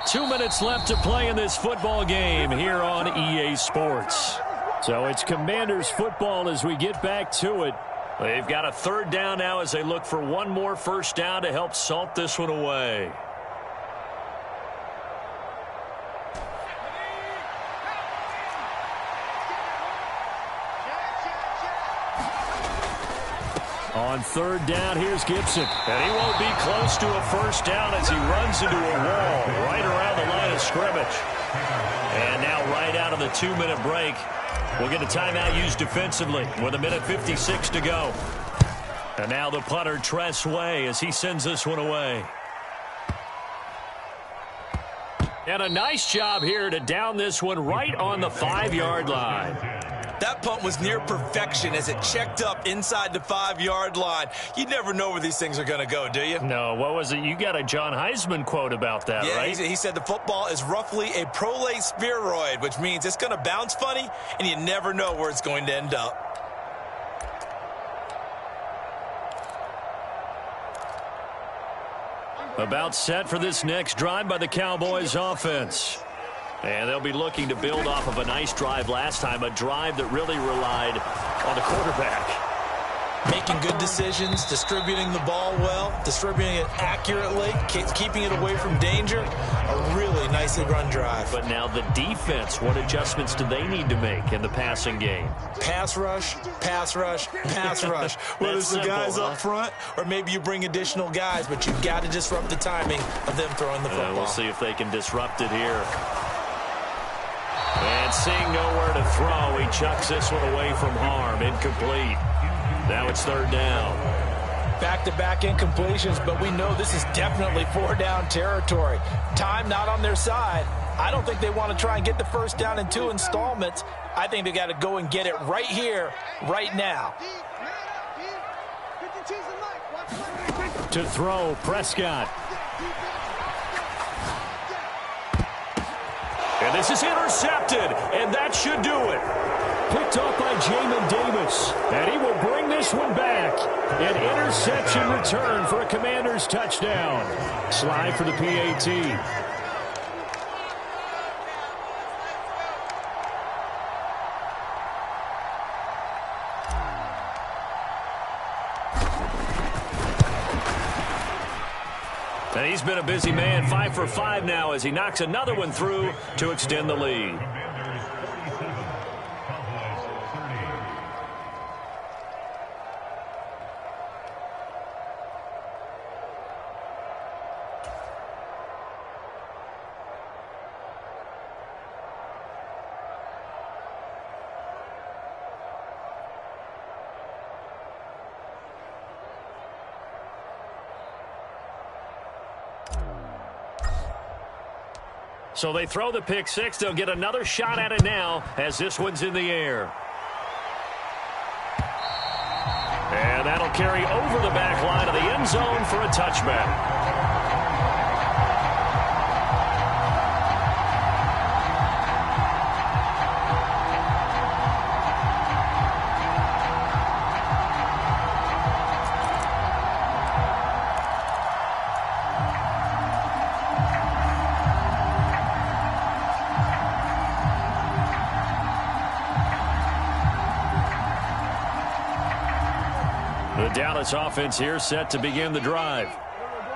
Two minutes left to play in this football game here on EA Sports. So it's Commanders football as we get back to it. They've got a third down now as they look for one more first down to help salt this one away. On third down, here's Gibson. And he won't be close to a first down as he runs into a wall right around the line of scrimmage. And now right out of the 2-minute break, we'll get a timeout used defensively with 1:56 to go. And now the punter, Tress Way, as he sends this one away. And a nice job here to down this one right on the 5-yard line. That punt was near perfection as it checked up inside the 5-yard line. You never know where these things are going to go, do you? No, what was it? You got a John Heisman quote about that, right? Yeah, he said the football is roughly a prolate spheroid, which means it's going to bounce funny, and you never know where it's going to end up. About set for this next drive by the Cowboys offense. And they'll be looking to build off of a nice drive last time, a drive that really relied on the quarterback. Making good decisions, distributing the ball well, distributing it accurately, keeping it away from danger. A really nicely run drive. But now the defense, what adjustments do they need to make in the passing game? Pass rush, pass rush, pass rush. Whether it's the guys up front or maybe you bring additional guys, but you've got to disrupt the timing of them throwing the football. We'll see if they can disrupt it here. And seeing nowhere to throw, he chucks this one away from harm. Incomplete. Now it's third down. Back-to-back incompletions, but we know this is definitely 4-down territory. Time not on their side. I don't think they want to try and get the first down in 2 installments. I think they got to go and get it right here, right now. To throw, Prescott. And this is intercepted, and that should do it. Picked off by Jamin Davis, and he will bring this one back. An interception return for a Commanders touchdown. Slide for the PAT. And he's been a busy man, 5 for 5 now as he knocks another one through to extend the lead. So they throw the pick six. They'll get another shot at it now as this one's in the air. And that'll carry over the back line of the end zone for a touchback. Dallas offense here set to begin the drive.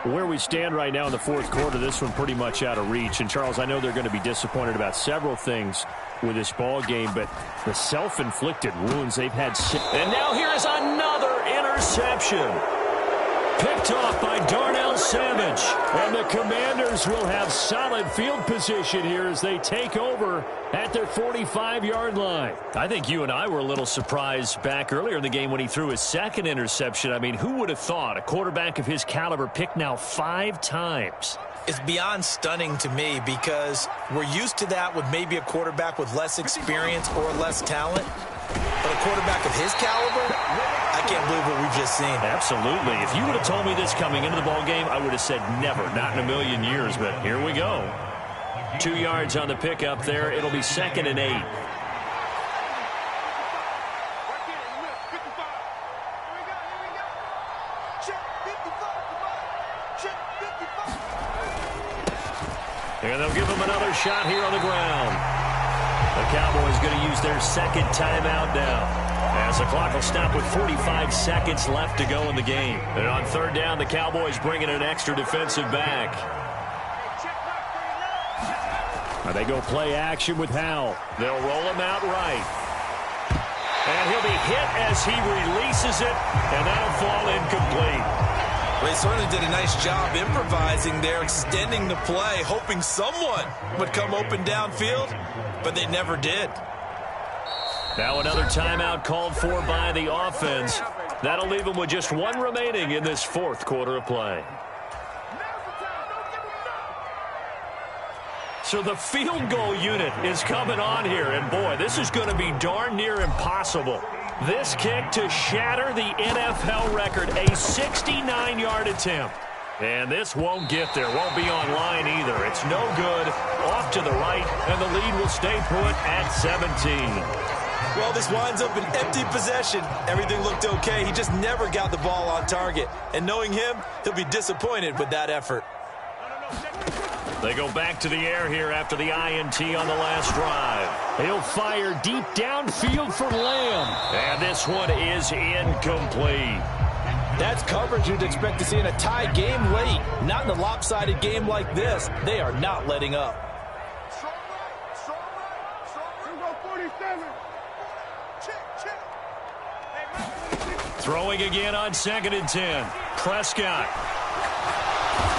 Where we stand right now in the fourth quarter, this one pretty much out of reach. And, Charles, I know they're going to be disappointed about several things with this ball game, but the self-inflicted wounds they've had. And now here is another interception. Picked off by Darnell Savage. And the Commanders will have solid field position here as they take over at their 45-yard line. I think you and I were a little surprised back earlier in the game when he threw his second interception. I mean, who would have thought a quarterback of his caliber picked now 5 times? It's beyond stunning to me because we're used to that with maybe a quarterback with less experience or less talent. But a quarterback of his caliber, I can't believe what we've just seen. Absolutely. If you would have told me this coming into the ball game, I would have said never, not in a million years, but here we go. 2 yards on the pickup there. It'll be 2nd and 8. And they'll give him another shot here on the ground. The Cowboys going to use their 2nd timeout now, as the clock will stop with 45 seconds left to go in the game. And on 3rd down, the Cowboys bring in an extra defensive back. They go play action with Howell. They'll roll him out right. And he'll be hit as he releases it, and that'll fall incomplete. Well, he certainly did a nice job improvising there, extending the play, hoping someone would come open downfield, but they never did. Now another timeout called for by the offense. That'll leave them with just 1 remaining in this 4th quarter of play. So the field goal unit is coming on here, and boy, this is going to be darn near impossible. This kick to shatter the NFL record, a 69-yard attempt. And this won't get there, won't be on line either. It's no good, off to the right, and the lead will stay put at 17. Well, this winds up an empty possession. Everything looked okay. He just never got the ball on target. And knowing him, he'll be disappointed with that effort. They go back to the air here after the INT on the last drive. He'll fire deep downfield for Lamb. And this one is incomplete. That's coverage you'd expect to see in a tie game late. Not in a lopsided game like this. They are not letting up. Throwing again on 2nd and 10. Prescott.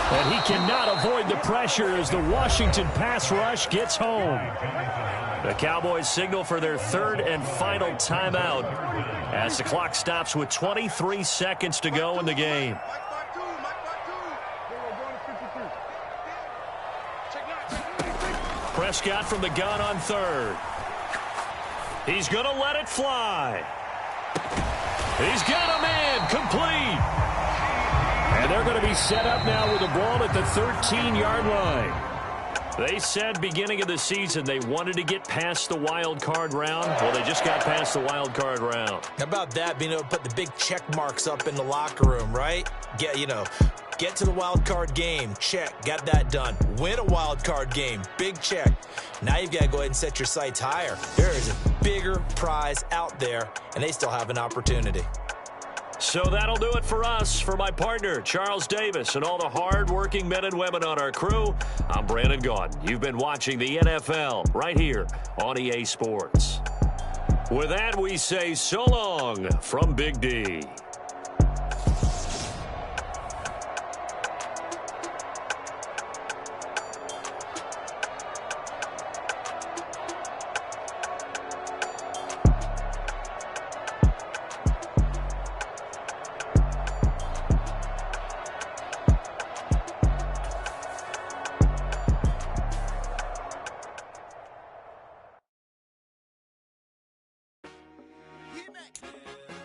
And he cannot avoid the pressure as the Washington pass rush gets home. The Cowboys signal for their 3rd and final timeout as the clock stops with 23 seconds to go in the game. Prescott from the gun on 3rd. He's going to let it fly. He's got a man complete. And they're going to be set up now with the ball at the 13-yard line. They said beginning of the season they wanted to get past the wild card round. Well, they just got past the wild card round. How about that, being able to put the big check marks up in the locker room, right? Get to the wild card game. Check. Got that done. Win a wild card game. Big check. Now you've got to go ahead and set your sights higher. There is a bigger prize out there, and they still have an opportunity. So that'll do it for us. For my partner, Charles Davis, and all the hard-working men and women on our crew, I'm Brandon Gaudin. You've been watching the NFL right here on EA Sports. With that, we say so long from Big D.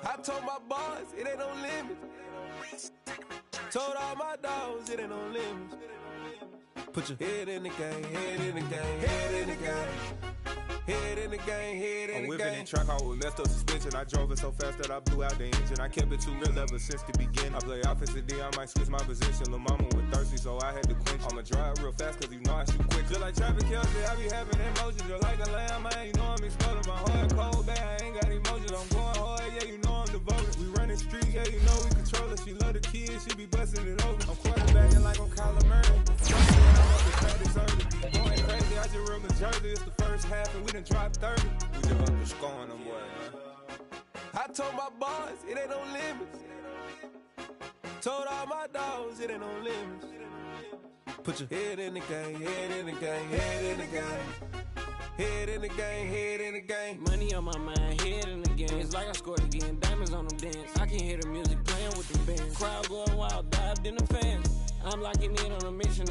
I told my boys it ain't no limit. Told all my dogs it ain't no limit. Put your head in the game, head in the game, head in the game. Head in the game, head in the game. I'm whipping in track out with messed up suspension. I drove it so fast that I blew out the engine. I kept it too real ever since the beginning. I play offensive D, I might switch my position. Lil' mama was thirsty, so I had to quench. I'ma drive real fast, cause you know I shoot quick. Just like Travis Kelce, I be having emotions. Just like a lamb, man, you know I'm exploding. My heart cold, bad, I ain't got emotions. I'm going hard, yeah, you know I'm devoted. We running streets, yeah, you know we control it. She love the kids, she be busting it over. I'm quarterbacking like I'm Kyler Murray. Going crazy, I just real the jersey. It's the first half and we done dropped 30. We just up the scoring them boys, man. I told my boys it ain't no limits. Told all my dogs it ain't no limits. Put your head in the game, head in the game, head in the game. Head in the game, head in the game. Money on my mind, head in the game. It's like I scored again, diamonds on them dance. I can hear the music playing with the band. Crowd going wild, dived in the fans. I'm locking in on a mission.